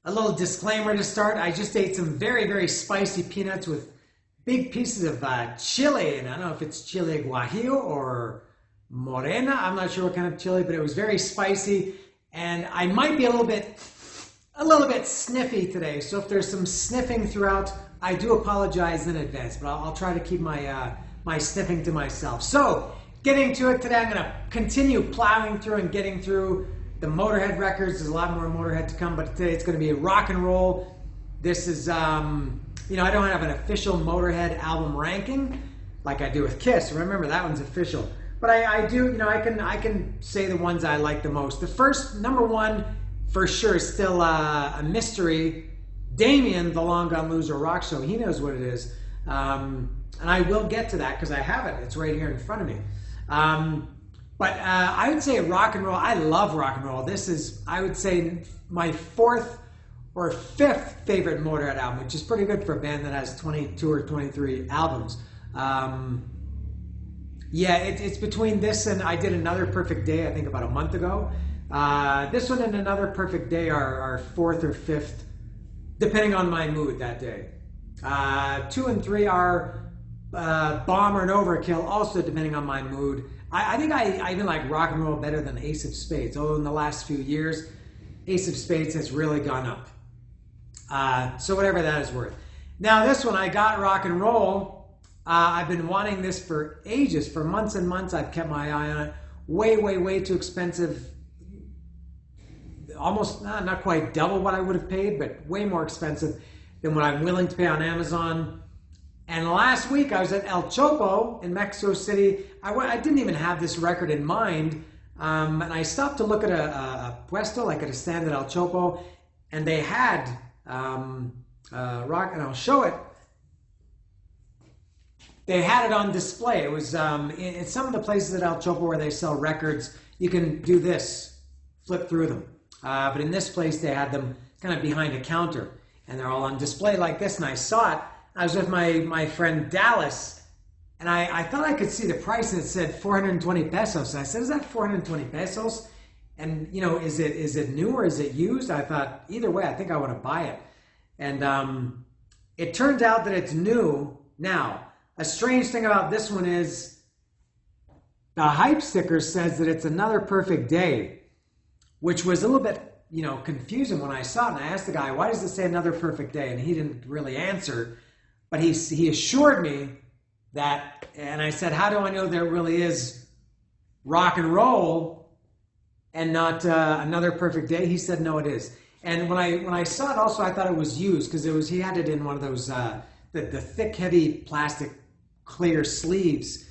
A little disclaimer to start. I just ate some very, very spicy peanuts with big pieces of chili. And I don't know if it's chile guajillo or morena. I'm not sure what kind of chili, but it was very spicy. And I might be a little bit sniffy today. So if there's some sniffing throughout, I do apologize in advance. But I'll try to keep my sniffing to myself. So getting to it today, I'm going to continue plowing through and getting through the Motorhead records. There's a lot more Motorhead to come, but today it's going to be rock and roll. This is, I don't have an official Motorhead album ranking like I do with Kiss. Remember, that one's official. But I do, I can say the ones I like the most. The first, number one, for sure, is still a mystery. Damien, the Long Gone Loser rock show, he knows what it is. And I will get to that because I have it. It's right here in front of me. But I would say rock and roll. I love rock and roll. This is, I would say, my fourth or fifth favorite Motorhead album, which is pretty good for a band that has 22 or 23 albums. It's between this and I did Another Perfect Day, I think about a month ago. This one and Another Perfect Day are fourth or fifth, depending on my mood that day. 2 and 3 are Bomb or Overkill, also depending on my mood. I think I even like rock and roll better than Ace of Spades, although in the last few years, Ace of Spades has really gone up. So whatever that is worth. Now this one, I got rock and roll. I've been wanting this for ages, for months and months. I've kept my eye on it. Way, way, way too expensive. Almost, not quite double what I would have paid, but way more expensive than what I'm willing to pay on Amazon. And last week I was at El Chopo in Mexico City. I didn't even have this record in mind. And I stopped to look at a puesto, like at a stand at El Chopo, and they had rock, and I'll show it. They had it on display. It was in some of the places at El Chopo where they sell records, you can do this, flip through them. But in this place, they had them kind of behind a counter, and they're all on display like this, and I saw it. I was with my friend Dallas, and I thought I could see the price, and it said 420 pesos. And I said, is that 420 pesos? And, is it new or is it used? I thought, either way, I think I want to buy it. And it turned out that it's new. Now, a strange thing about this one is the hype sticker says that it's Another Perfect Day, which was a little bit, confusing when I saw it. And I asked the guy, why does it say Another Perfect Day? And he didn't really answer. But he assured me that, and I said, how do I know there really is rock and roll and not Another Perfect Day? He said, no, it is. And when I saw it also, I thought it was used because he had it in one of those, the thick, heavy plastic clear sleeves,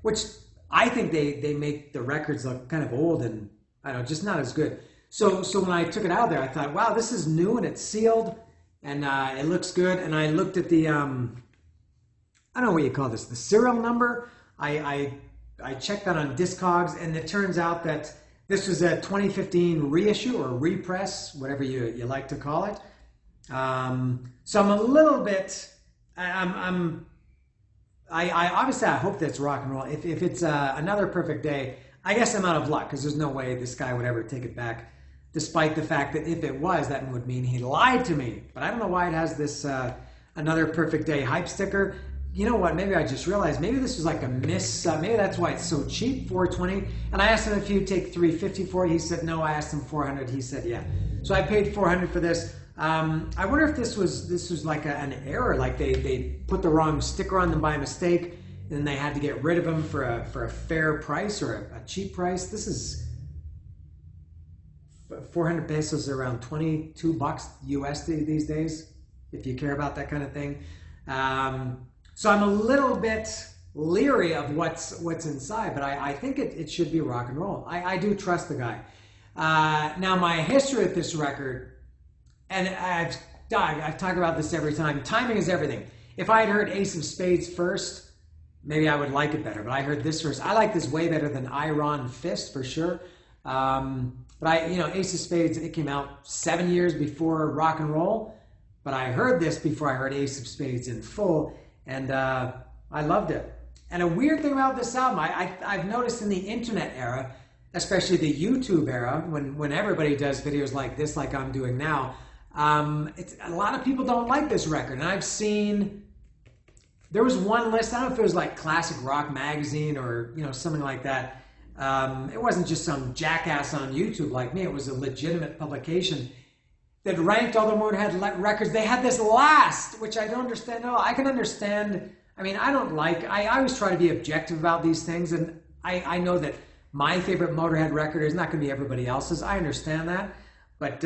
which I think they make the records look kind of old and, I don't know, just not as good. So when I took it out of there, I thought, wow, this is new and it's sealed. And it looks good. And I looked at the, I don't know what you call this, the serial number. I checked that on Discogs, and it turns out that this was a 2015 reissue or repress, whatever you like to call it. So I'm a little bit, I obviously I hope that's rock and roll. If it's Another Perfect Day, I guess I'm out of luck because there's no way this guy would ever take it back. Despite the fact that if it was, that would mean he lied to me. But I don't know why it has this Another Perfect Day hype sticker. You know what? Maybe I just realized maybe this was like a miss. Maybe that's why it's so cheap, $420. And I asked him if he'd take $350 for it. He said no. I asked him $400. He said yeah. So I paid $400 for this. I wonder if this was like an error, like they put the wrong sticker on them by mistake, and they had to get rid of them for a fair price or a cheap price. This is 400 pesos are around 22 bucks USD these days, if you care about that kind of thing. So I'm a little bit leery of what's inside, but I think it should be rock and roll. I do trust the guy. Now my history with this record, and I've talked about this every time, timing is everything. If I had heard Ace of Spades first, maybe I would like it better, but I heard this first. I like this way better than Iron Fist for sure. But Ace of Spades, it came out 7 years before rock and roll, but I heard this before I heard Ace of Spades in full, and I loved it. And a weird thing about this album, I've noticed in the internet era, especially the YouTube era, when everybody does videos like this, like I'm doing now, A lot of people don't like this record, and I've seen, there was one list, I don't know if it was like Classic Rock Magazine or something like that. It wasn't just some jackass on YouTube like me. It was a legitimate publication that ranked all the Motorhead records. They had this last, which I don't understand at all. I can understand. I mean, I always try to be objective about these things, and I know that my favorite Motorhead record is not going to be everybody else's. I understand that. But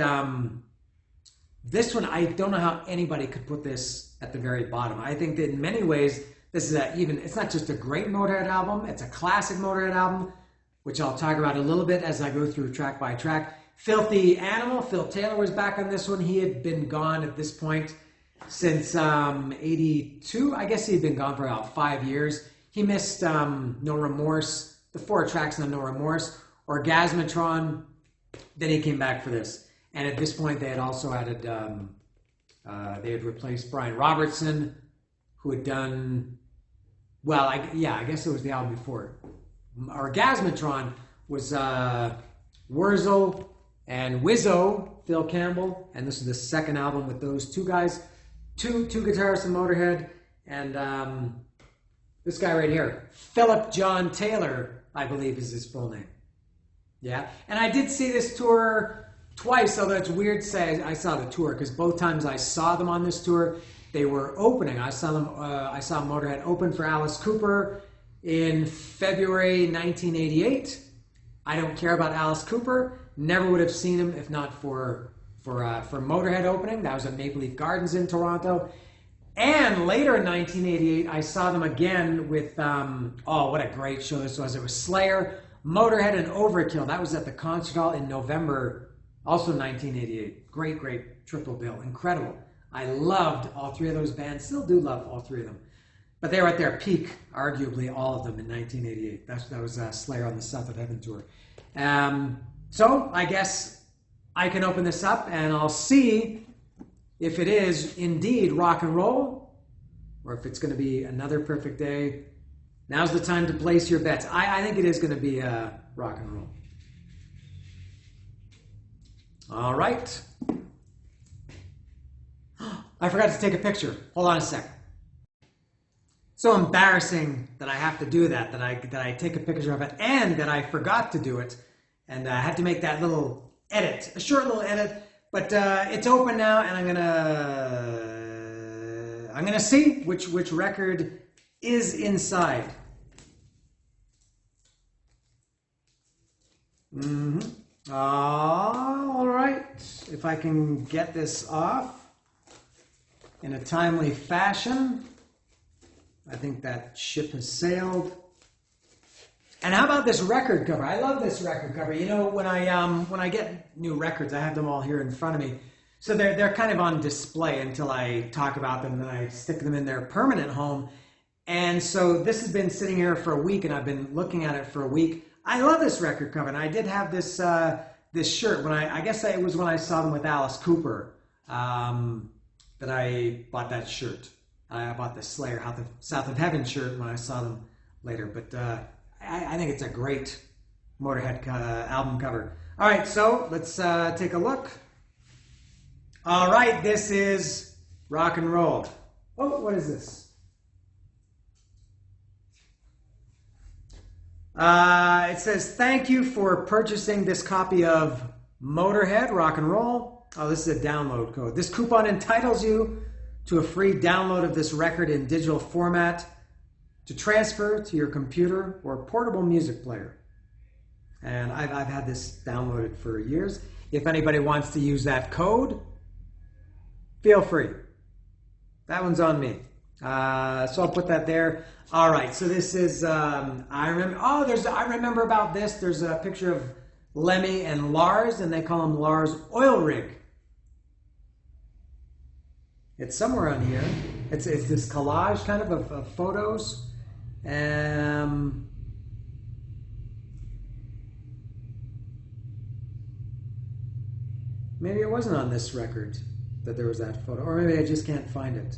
this one, I don't know how anybody could put this at the very bottom. I think that in many ways, this is it's not just a great Motorhead album, it's a classic Motorhead album, which I'll talk about a little bit as I go through track by track. Filthy Animal, Phil Taylor was back on this one. He had been gone at this point since 82. I guess he had been gone for about 5 years. He missed No Remorse, the 4 tracks on No Remorse, Orgasmatron. Then he came back for this. And at this point, they had also added, they had replaced Brian Robertson, who had done, well, I guess it was the album before. Orgasmatron was Wurzel and Wizzo, Phil Campbell, and this is the second album with those two guys, two guitarists in Motorhead, and this guy right here, Philip John Taylor, I believe is his full name. Yeah, and I did see this tour twice, although it's weird to say I saw the tour, because both times I saw them on this tour, they were opening. I saw Motorhead open for Alice Cooper in February 1988. I don't care about Alice Cooper. Never would have seen him if not for Motorhead opening. That was at Maple Leaf Gardens in Toronto. And later in 1988, I saw them again with, what a great show this was. It was Slayer, Motorhead, and Overkill. That was at the Concert Hall in November, also 1988. Great, great triple bill. Incredible. I loved all 3 of those bands. Still do love all 3 of them. But they were at their peak, arguably all of them, in 1988. That was Slayer on the South of Heaven tour. So I guess I can open this up and I'll see if it is indeed rock and roll or if it's going to be another perfect day. Now's the time to place your bets. I think it is going to be rock and roll. All right. I forgot to take a picture. Hold on a sec. So embarrassing that I have to do that I take a picture of it and that I forgot to do it. And I had to make that little edit, a short little edit. But it's open now, and I'm gonna see which record is inside. All right, if I can get this off in a timely fashion. I think that ship has sailed. And how about this record cover? I love this record cover. You know, when I get new records, I have them all here in front of me. So they're kind of on display until I talk about them, and then I stick them in their permanent home. And so this has been sitting here for a week, and I've been looking at it for a week. I love this record cover, and I did have this this shirt when I guess it was when I saw them with Alice Cooper that I bought that shirt. I bought the Slayer South of Heaven shirt when I saw them later, but I think it's a great Motorhead album cover. All right, so let's take a look. All right, this is rock and roll. Oh, what is this? It says, thank you for purchasing this copy of Motorhead Rock and Roll. Oh, this is a download code. This coupon entitles you to a free download of this record in digital format to transfer to your computer or portable music player. And I've had this downloaded for years. If anybody wants to use that code, feel free. That one's on me. So I'll put that there. All right, so this is, I remember about this. There's a picture of Lemmy and Lars, and they call him Lars Oil Rig. It's somewhere on here. It's this collage kind of photos. Maybe it wasn't on this record that there was that photo, or maybe I just can't find it.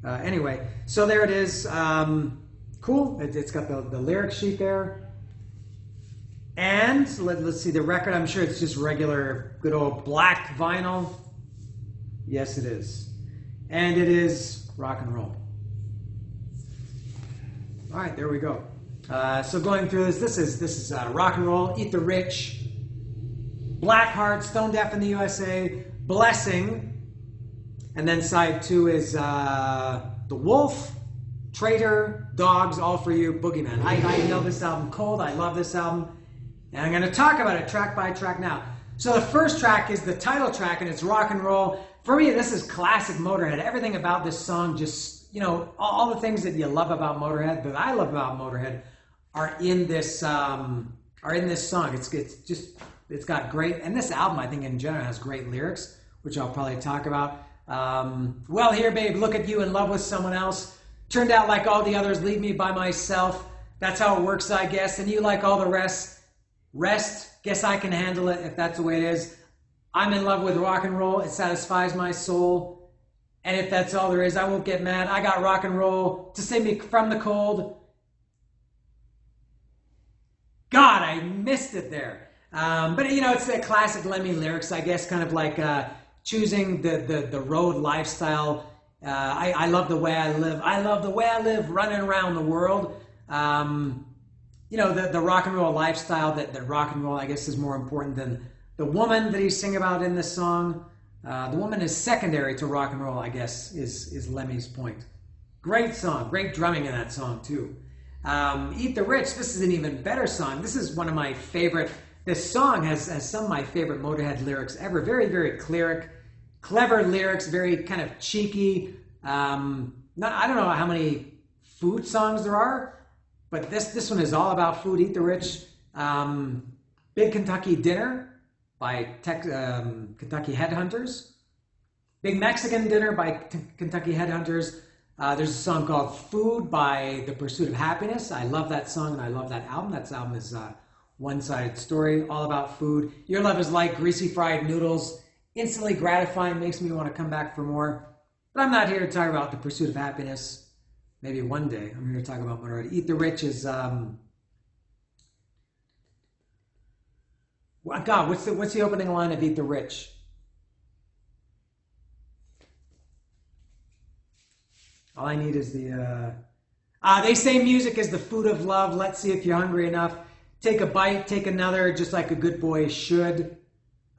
Anyway, so there it is. Cool. It's got the lyric sheet there. And let's see the record. I'm sure it's just regular, good old black vinyl. Yes, it is. And it is rock and roll. All right, there we go. So going through this is rock and roll, Eat the Rich, Blackheart, Stone Deaf in the USA, Blessing, and then side 2 is The Wolf, Traitor, Dogs, All For You, Boogeyman. I know this album cold. I love this album. And I'm going to talk about it track by track now. So the first track is the title track, and it's rock and roll. For me, this is classic Motorhead. Everything about this song just, you know, all the things that you love about Motorhead, that I love about Motorhead, are in this song. It's got great, and this album, I think, in general, has great lyrics, which I'll probably talk about. Well, here, babe, look at you in love with someone else. Turned out like all the others, leave me by myself. That's how it works, I guess. And you like all the rest. Guess I can handle it if that's the way it is. I'm in love with rock and roll. It satisfies my soul. And if that's all there is, I won't get mad. I got rock and roll to save me from the cold. God, I missed it there. But, you know, it's the classic Lemmy lyrics, I guess, kind of like choosing the road lifestyle. I love the way I live. I love the way I live, running around the world. You know, the rock and roll lifestyle, that rock and roll, I guess, is more important than the woman that he's singing about in this song. The woman is secondary to rock and roll, I guess, is Lemmy's point. Great song. Great drumming in that song, too. Eat the Rich, this is an even better song. This is one of my favorite. This song has some of my favorite Motorhead lyrics ever. Very, very clever lyrics, very kind of cheeky. I don't know how many food songs there are, but this one is all about food. Eat the Rich. Big Kentucky Dinner by Kentucky Headhunters. Big Mexican Dinner by Kentucky Headhunters. There's a song called Food by The Pursuit of Happiness. I love that song and I love that album. That album is One-Sided Story, all about food. Your Love Is Like Greasy Fried Noodles. Instantly gratifying, makes me want to come back for more. But I'm not here to talk about The Pursuit of Happiness. Maybe one day. I'm here to talk about Motorhead. Eat the Rich is... God, what's the opening line of Eat the Rich? All I need is the... they say music is the food of love. Let's see if you're hungry enough. Take a bite, take another, just like a good boy should.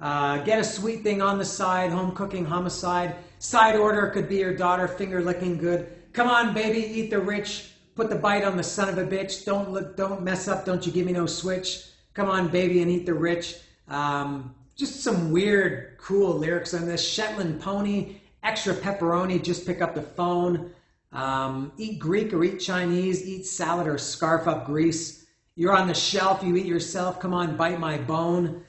Get a sweet thing on the side, home cooking homicide. Side order could be your daughter, finger licking good. Come on, baby, eat the rich. Put the bite on the son of a bitch. Don't mess up, don't you give me no switch. Come on, baby, and eat the rich. Just some weird, cool lyrics on this. Shetland pony, extra pepperoni, just pick up the phone. Eat Greek or eat Chinese, eat salad or scarf up grease. You're on the shelf, you eat yourself, come on, bite my bone.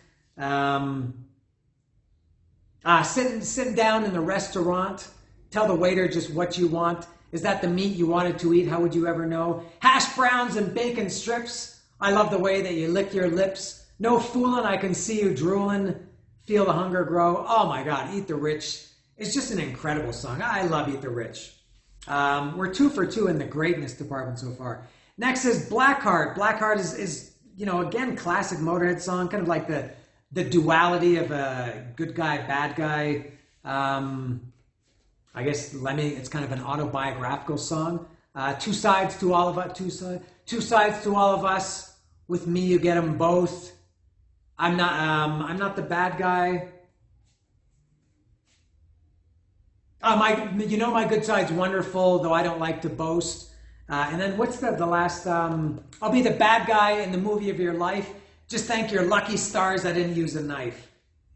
Sitting down in the restaurant, tell the waiter just what you want. Is that the meat you wanted to eat? How would you ever know? Hash browns and bacon strips. I love the way that you lick your lips. No fooling, I can see you drooling. Feel the hunger grow. Oh my God, Eat the Rich. It's just an incredible song. I love Eat the Rich. We're 2 for 2 in the greatness department so far. Next is Blackheart. Blackheart is you know, again, classic Motorhead song, kind of like the duality of a good guy, bad guy. I guess Lemmy, it's kind of an autobiographical song. Two sides to all of us. Two sides to all of us. With me, you get them both. I'm not the bad guy. My good side's wonderful, though I don't like to boast. And then what's the last? I'll be the bad guy in the movie of your life. Just thank your lucky stars I didn't use a knife.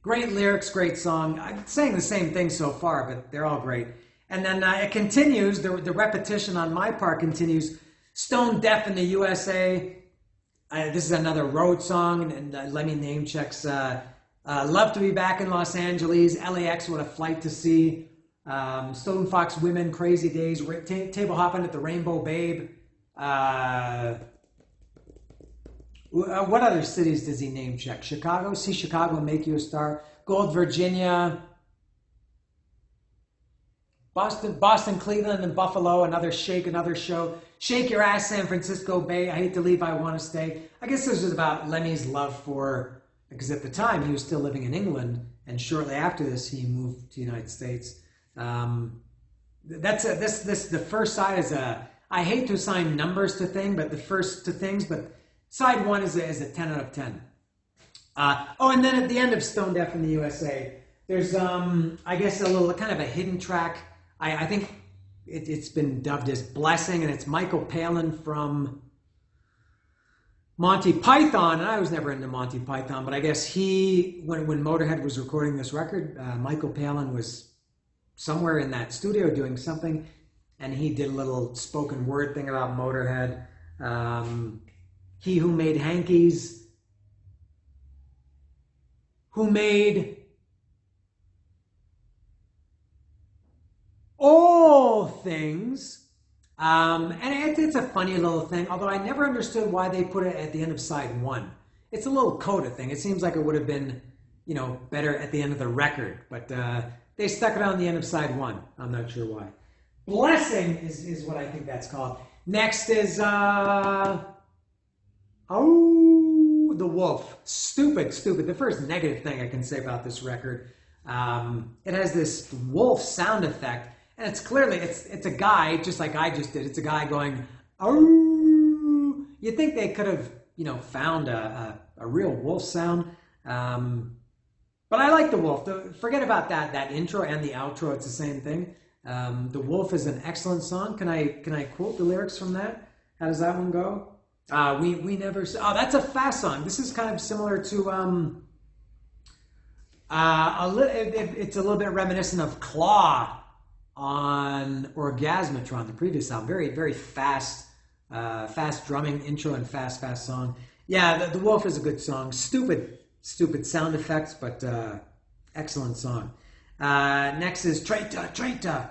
Great lyrics, great song. I'm saying the same thing so far, but they're all great. And then it continues, the repetition on my part continues. Stone Deaf in the USA. This is another road song, and let me name checks. Love to be back in Los Angeles. LAX, what a flight to see. Stone Fox Women, Crazy Days. Table Hopping at the Rainbow Babe. What other cities does he name check? Chicago? See Chicago make you a star. Gold, Virginia. Boston, Cleveland, and Buffalo. Another shake, another show. Shake your ass, San Francisco Bay. I hate to leave, I want to stay. I guess this was about Lemmy's love for, because at the time he was still living in England, and shortly after this, he moved to the United States. The first side is a. I hate to assign numbers to things, but side one is a 10 out of 10. And then at the end of Stone Deaf in the USA, there's I guess a little kind of a hidden track. I think it's been dubbed as Blessing, and it's Michael Palin from Monty Python, and I was never into Monty Python, but I guess when Motorhead was recording this record, Michael Palin was somewhere in that studio doing something, and he did a little spoken word thing about Motorhead. He who made hankies, who made all things. And it's a funny little thing, although I never understood why they put it at the end of side one. It's a little coda thing. It seems like it would have been, better at the end of the record, but they stuck it on the end of side one. I'm not sure why. Blessing is what I think that's called. Next is, The Wolf. Stupid. The first negative thing I can say about this record, it has this wolf sound effect. And it's clearly, it's a guy, just like I just did. It's a guy going, oh. You'd think they could have, found a real wolf sound. But I like The Wolf. Forget about that intro and the outro. It's the same thing. The Wolf is an excellent song. Can I quote the lyrics from that? How does that one go? We never. Oh, that's a fast song. This is kind of similar to it's a little bit reminiscent of Claw on Orgasmatron, the previous album. Very, very fast drumming intro and fast song. Yeah, the Wolf is a good song. Stupid sound effects, but excellent song. Next is Traitor.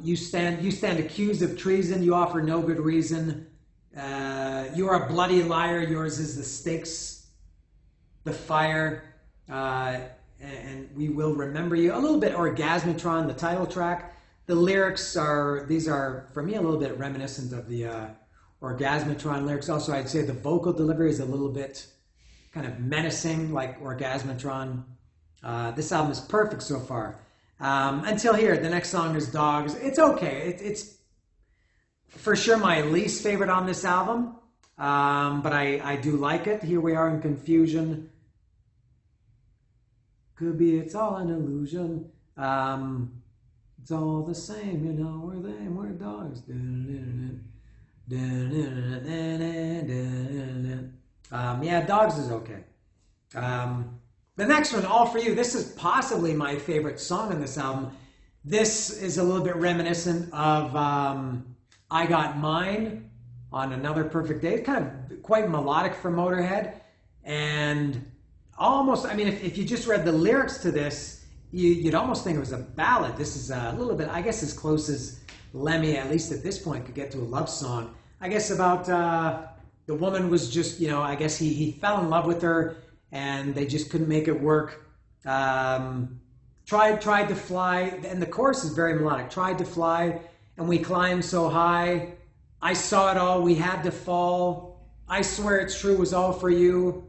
You stand accused of treason. You offer no good reason. You are a bloody liar. Yours is the stakes, the fire. And we will remember you. A little bit Orgasmatron, the title track. The lyrics are for me a little bit reminiscent of the Orgasmatron lyrics. Also, I'd say the vocal delivery is a little bit kind of menacing, like Orgasmatron. This album is perfect so far. Until here, the next song is Dogs. It's okay. It's for sure my least favorite on this album, but I do like it. Here we are in Confusion. Could be it's all an illusion. It's all the same, we're dogs. Yeah, Dogs is okay. The next one, All For You. This is possibly my favorite song on this album. This is a little bit reminiscent of I Got Mine on Another Perfect Day. It's kind of quite melodic for Motorhead. And almost, if you just read the lyrics to this, you'd almost think it was a ballad. This is a little bit, I guess, as close as Lemmy, at least at this point, could get to a love song. I guess about the woman was just, I guess he fell in love with her and they just couldn't make it work. Tried to fly, and the chorus is very melodic. Tried to fly, and we climbed so high. I saw it all, we had to fall. I swear it's true, was all for you.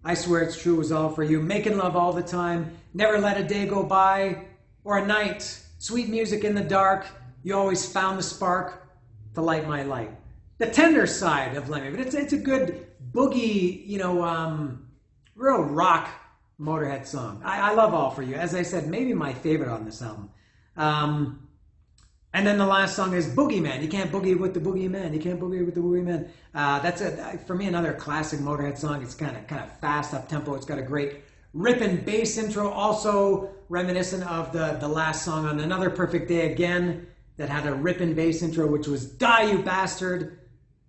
I swear it's true, was all for you. Making love all the time. Never let a day go by. Or a night. Sweet music in the dark. You always found the spark to light my light. The tender side of Lemmy. But it's a good boogie, real rock Motorhead song. I love All For You. As I said, maybe my favorite on this album. And then the last song is Boogeyman. You can't boogie with the boogeyman. You can't boogie with the boogeyman. That's for me another classic Motorhead song. It's kind of fast, up tempo. It's got a great ripping bass intro, also reminiscent of the last song on Another Perfect Day again, that had a ripping bass intro, which was Die You Bastard.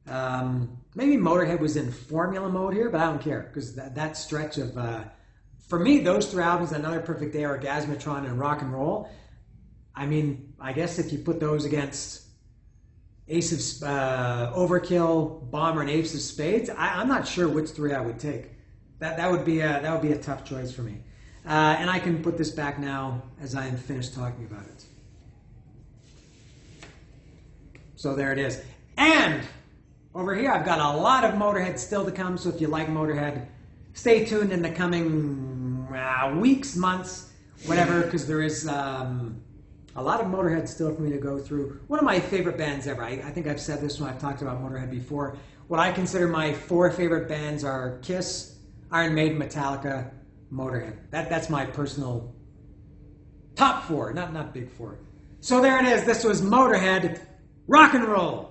Maybe Motorhead was in formula mode here, but I don't care, because that stretch of for me, those three albums, Another Perfect Day, Orgasmatron, and Rock and Roll. I guess if you put those against Ace of Overkill, Bomber, and Ace of Spades, I'm not sure which three I would take. That would be a tough choice for me. And I can put this back now as I am finished talking about it. So there it is. And over here, I've got a lot of Motorhead still to come. So if you like Motorhead, stay tuned in the coming weeks, months, whatever, because there is a lot of Motorhead still for me to go through. One of my favorite bands ever. I think I've said this when I've talked about Motorhead before. What I consider my 4 favorite bands are Kiss, Iron Maiden, Metallica, Motorhead. That's my personal top 4, not big 4. So there it is. This was Motorhead. Rock and roll.